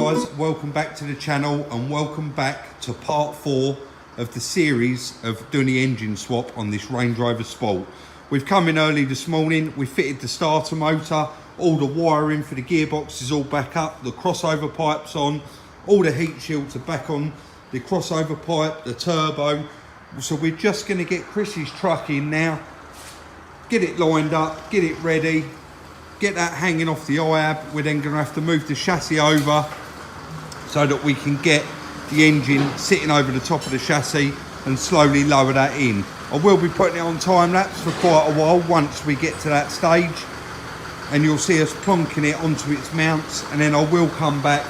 guys, welcome back to the channel and welcome back to part 4 of the series of doing the engine swap on this Range Rover Sport. We've come in early this morning, we fitted the starter motor, all the wiring for the gearbox is all back up, the crossover pipe's on, all the heat shields are back on, the crossover pipe, the turbo. So we're just going to get Chris's truck in now, get it lined up, get it ready, get that hanging off the IAB. We're then going to have to move the chassis over so that we can get the engine sitting over the top of the chassis and slowly lower that in. I will be putting it on time lapse for quite a while once we get to that stage, and you'll see us plonking it onto its mounts, and then I will come back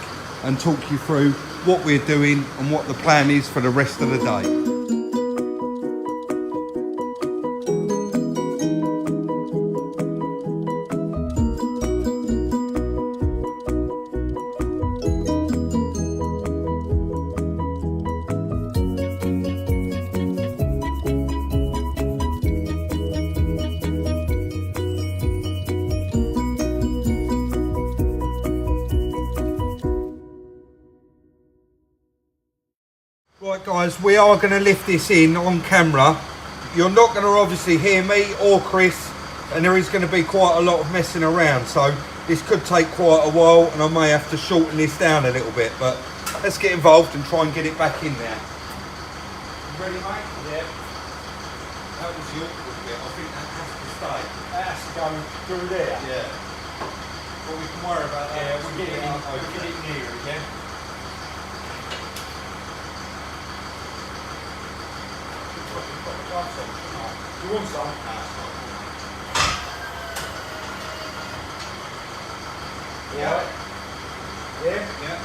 and talk you through what we're doing and what the plan is for the rest of the day. Right guys, we are going to lift this in on camera. You're not going to obviously hear me or Chris, and there is going to be quite a lot of messing around, so this could take quite a while and I may have to shorten this down a little bit, but let's get involved and try and get it back in there. You ready, mate? Yeah. That was the awkward bit. I think that has to stay. That has to go through there. Yeah. But we can worry about that. Yeah, we'll get it near again. You want some? Yeah. Yeah? Yeah.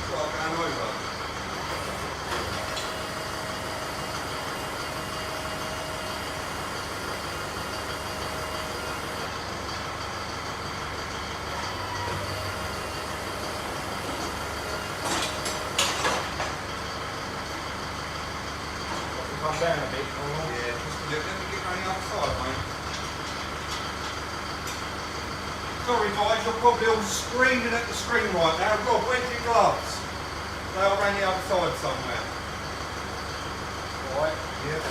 Start going over. Come down a bit. Yeah, just let me get on the other side, mate. Sorry guys, you're probably all screaming at the screen right now. Rob, where's your gloves? They are around the other side somewhere. Alright, yeah.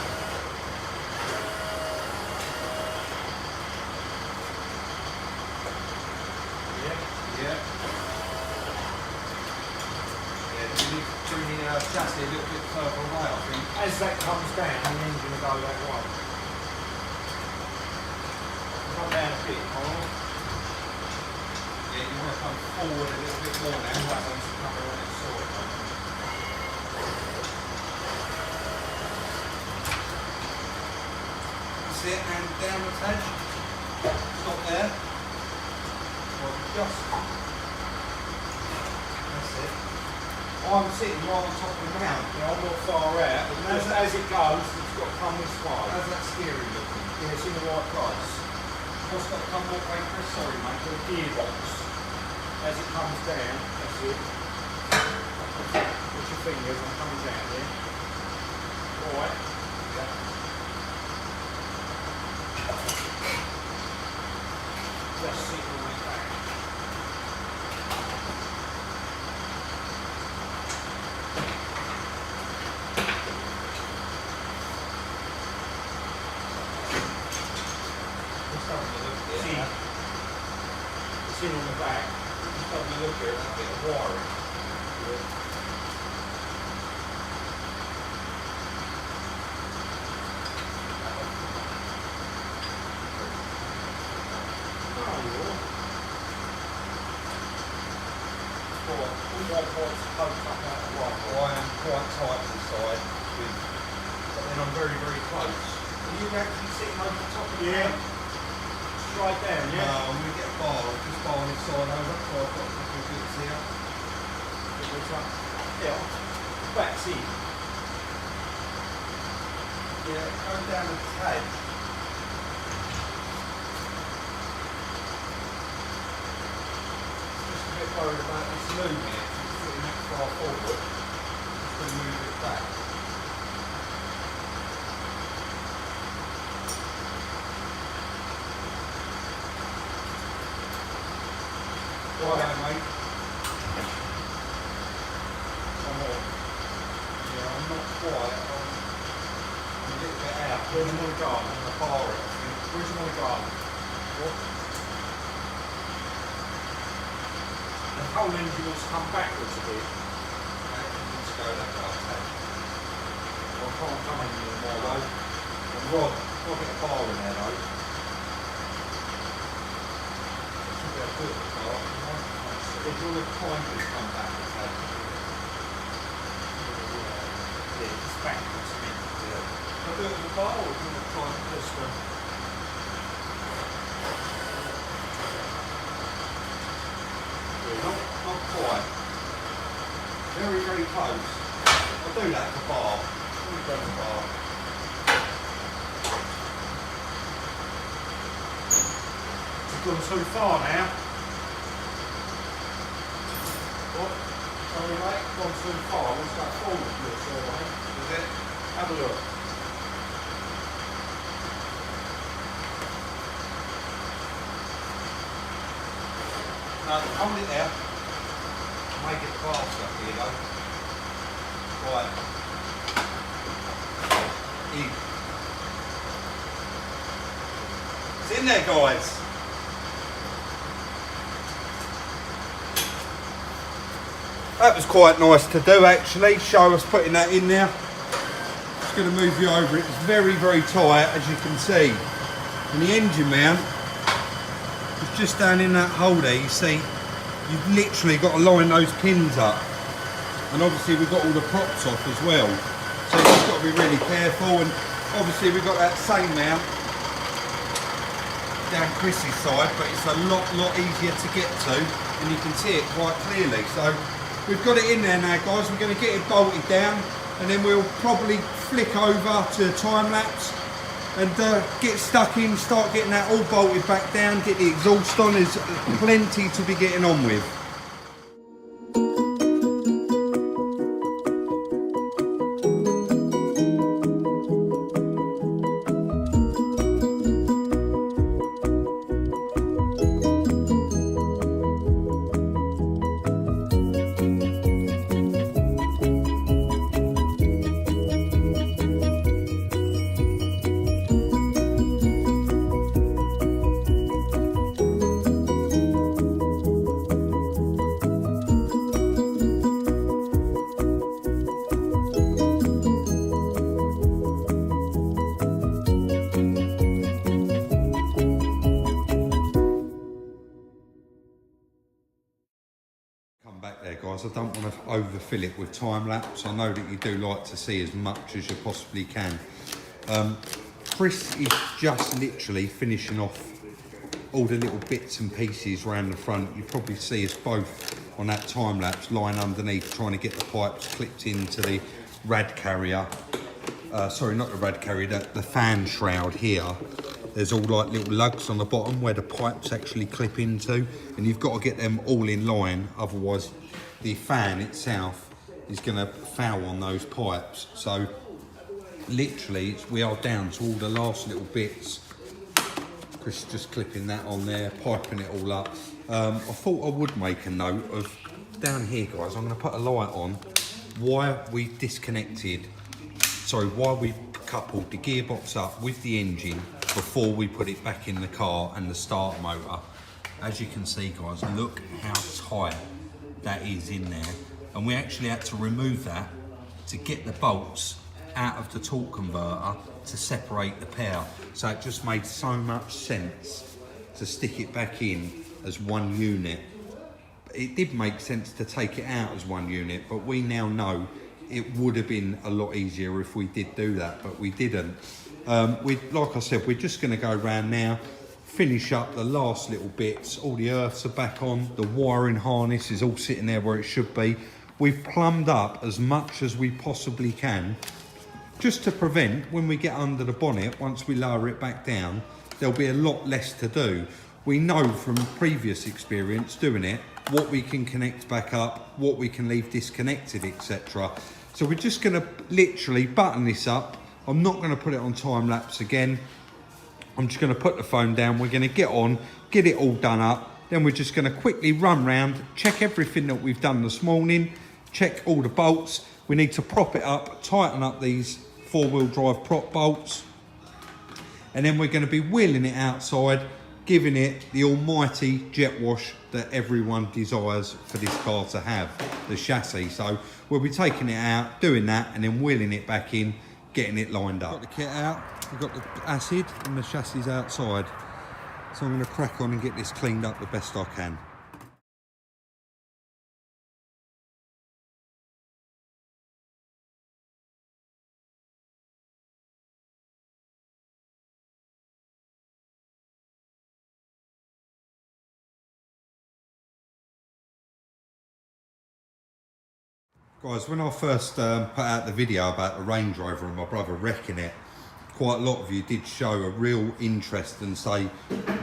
Yeah. We need to bring the chassis a little bit further away, I think. As that comes down, the engine will go that way. Come down a bit, alright? Yeah, you want to come forward a little bit more now. That one's coming on its side. That's it, and down the edge. Stop there. Well, just. That's it. I'm sitting right on top of the mount. Yeah, I'm not far out. As it goes, it's got to come this way. How's that steering looking? Yeah, it's in the right place. What's got to come what way, Chris? Sorry, mate. The gearbox. As it comes down, that's it. Put your fingers and come down, yeah? Alright. Yeah. Just sit on my back. It's in on the back. Just having a look here, there's a bit of wiring. I am quite tight inside, but then I'm very, very close. Are you actually sitting over the top of the mount? Straight down, yeah? No, I'm going to get a bar. I'll just bar this side over, so I've got a couple of bits here. Yeah, back's in. Yeah, go down a tad. Just a bit worried about this moving it. It's sitting that far forward. Just going to move it back. Righto, mate. Yeah, I'm not quite. I'm a little bit out. Where do you want to go? On the bar, Where do you want to go? What? The whole engine wants to come backwards a bit. Let's go that way. I can't come in anymore though. And Rod, got a bit of bar in there though. Should be a bit of bar. If you want to kind of come back, okay? Yeah, it's backwards a bit. Yeah. Can I do it with the bar or do you want to try and this one? Not quite. Very, very close. I'll do that for bar. We'll go for bar. You've gone too far now. What? Sorry mate, Gone too far. What's that forward looks all right? is it? Have a look. No, hold it there. Make it faster, here you go. Right. In. It's in there, guys. That was quite nice to do actually, show us putting that in there. Just going to move you over it. It's very, very tight as you can see. And the engine mount is just down in that hole there, you see. You've literally got to line those pins up. And obviously we've got all the props off as well. So you've just got to be really careful. And obviously we've got that same mount down Chris's side, but it's a lot easier to get to. And you can see it quite clearly. So we've got it in there now, guys. We're going to get it bolted down. And then we'll probably flick over to time lapse and get stuck in, start getting that all bolted back down, get the exhaust on. There's plenty to be getting on with. Back there, guys. I don't want to overfill it with time lapse. I know that you do like to see as much as you possibly can. Chris is just literally finishing off all the little bits and pieces around the front. You probably see us both on that time lapse lying underneath trying to get the pipes clipped into the rad carrier. Sorry, not the rad carrier, the fan shroud here. There's all like little lugs on the bottom where the pipes actually clip into, and you've got to get them all in line, otherwise the fan itself is going to foul on those pipes. So literally we are down to all the last little bits. Chris is just clipping that on there, piping it all up. I thought I would make a note of down here, guys. I'm going to put a light on why we coupled the gearbox up with the engine before we put it back in the car and the starter motor. As you can see, guys, look how tight that is in there. And we actually had to remove that to get the bolts out of the torque converter to separate the pair. So it just made so much sense to stick it back in as one unit. It did make sense to take it out as one unit, but we now know it would have been a lot easier if we did do that, but we didn't. Like I said, we're just going to go around now, finish up the last little bits. All the earths are back on, the wiring harness is all sitting there where it should be. We've plumbed up as much as we possibly can, just to prevent when we get under the bonnet, once we lower it back down, there'll be a lot less to do. We know from previous experience doing it, what we can connect back up, what we can leave disconnected, etc. So we're just going to literally button this up. I'm not going to put it on time lapse again. I'm just going to put the phone down. We're going to get on, get it all done up, Then we're just going to quickly run round, check everything that we've done this morning, check all the bolts. We need to prop it up, tighten up these four-wheel drive prop bolts. And then we're going to be wheeling it outside, giving it the almighty jet wash that everyone desires for this car to have, the chassis. So we'll be taking it out, doing that, and then wheeling it back in, getting it lined up. Got the kit out, we've got the acid and the chassis outside. So I'm going to crack on and get this cleaned up the best I can. Guys, when I first put out the video about the Range Rover and my brother wrecking it, quite a lot of you did show a real interest and say,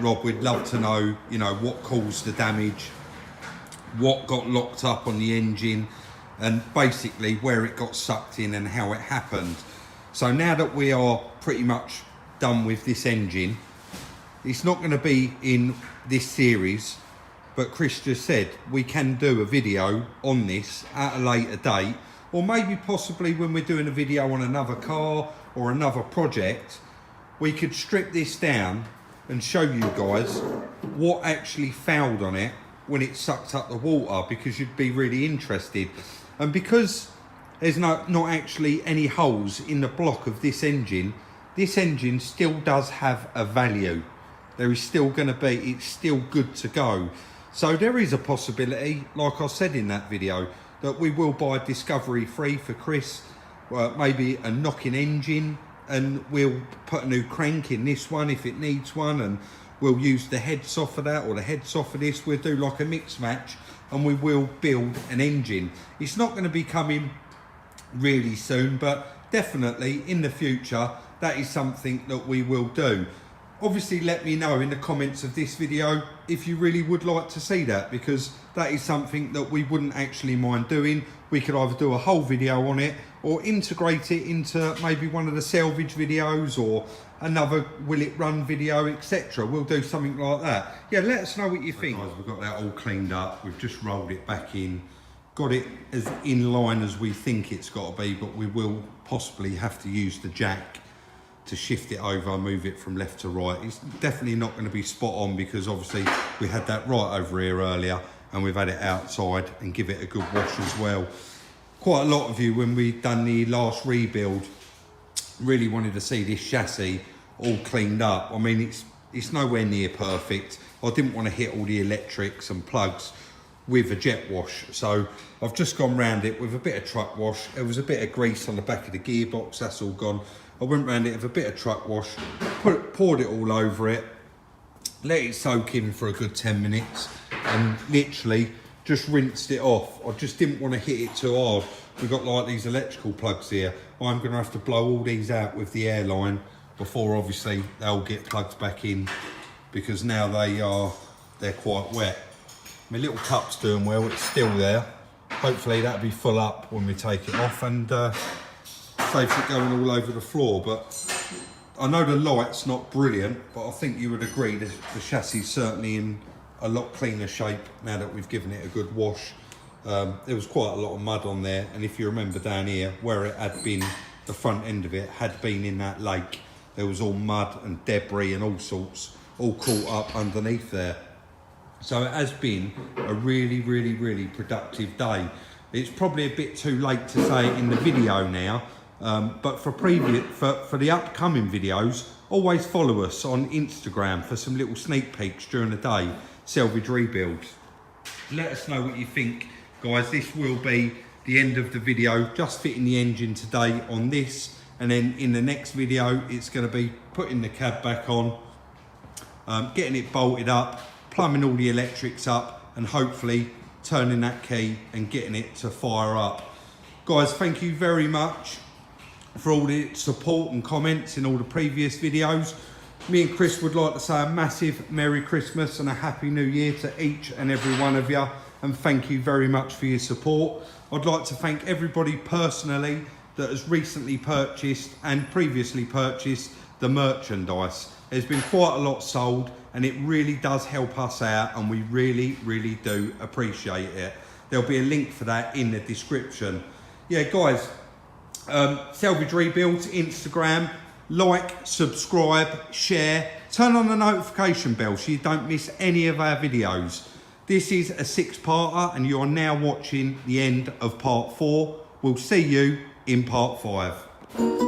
Rob, we'd love to know, you know, what caused the damage, what got locked up on the engine, and basically where it got sucked in and how it happened. So now that we are pretty much done with this engine, it's not going to be in this series, but Chris just said we can do a video on this at a later date, or maybe possibly when we're doing a video on another car or another project, we could strip this down and show you guys what actually fouled on it when it sucked up the water, because you'd be really interested. And because there's not actually any holes in the block of this engine still does have a value. There is still going to be, it's still good to go. So there is a possibility, like I said in that video, that we will buy Discovery free for Chris, maybe a knocking engine, and we'll put a new crank in this one if it needs one, and we'll use the heads off of that or the heads off of this. We'll do like a mix match and we will build an engine. It's not going to be coming really soon, but definitely in the future that is something that we will do. Obviously let me know in the comments of this video if you really would like to see that, because that is something that we wouldn't actually mind doing. We could either do a whole video on it or integrate it into maybe one of the salvage videos or another will it run video, etc. We'll do something like that. Yeah, let us know what you think. Guys, we've got that all cleaned up. We've just rolled it back in, got it as in line as we think it's got to be, but we will possibly have to use the jack to shift it over, move it from left to right. It's definitely not going to be spot on, because obviously we had that right over here earlier and we've had it outside, and give it a good wash as well. Quite a lot of you, when we done the last rebuild, really wanted to see this chassis all cleaned up. I mean, it's nowhere near perfect. I didn't want to hit all the electrics and plugs with a jet wash, so I've just gone round it with a bit of truck wash. There was a bit of grease on the back of the gearbox, that's all gone. I went round it with a bit of truck wash, poured it all over it, let it soak in for a good 10 minutes, and literally just rinsed it off. I just didn't want to hit it too hard. We've got like these electrical plugs here. I'm going to have to blow all these out with the airline before obviously they'll get plugged back in, because now they're quite wet. My little cup's doing well, it's still there. Hopefully that'll be full up when we take it off, and saves it going all over the floor. But I know the light's not brilliant, but I think you would agree that the chassis is certainly in a lot cleaner shape now that we've given it a good wash. There was quite a lot of mud on there, and if you remember down here where it had been, the front end of it had been in that lake. There was all mud and debris and all sorts all caught up underneath there. So it has been a really, really, really productive day. It's probably a bit too late to say it in the video now, but for the upcoming videos, always follow us on Instagram for some little sneak peeks during the day. Salvage Rebuilds. Let us know what you think, guys. This will be the end of the video, just fitting the engine today on this, and then in the next video it's going to be putting the cab back on, getting it bolted up, plumbing all the electrics up, and hopefully turning that key and getting it to fire up. Guys, thank you very much for all the support and comments in all the previous videos. Me and Chris would like to say a massive Merry Christmas and a Happy New Year to each and every one of you, and thank you very much for your support. I'd like to thank everybody personally that has recently purchased and previously purchased the merchandise. There's been quite a lot sold and it really does help us out, and we really do appreciate it. There'll be a link for that in the description. Yeah guys, Salvage Rebuilds Instagram, like, subscribe, share, turn on the notification bell so you don't miss any of our videos. This is a 6-parter and you are now watching the end of part 4. We'll see you in part 5.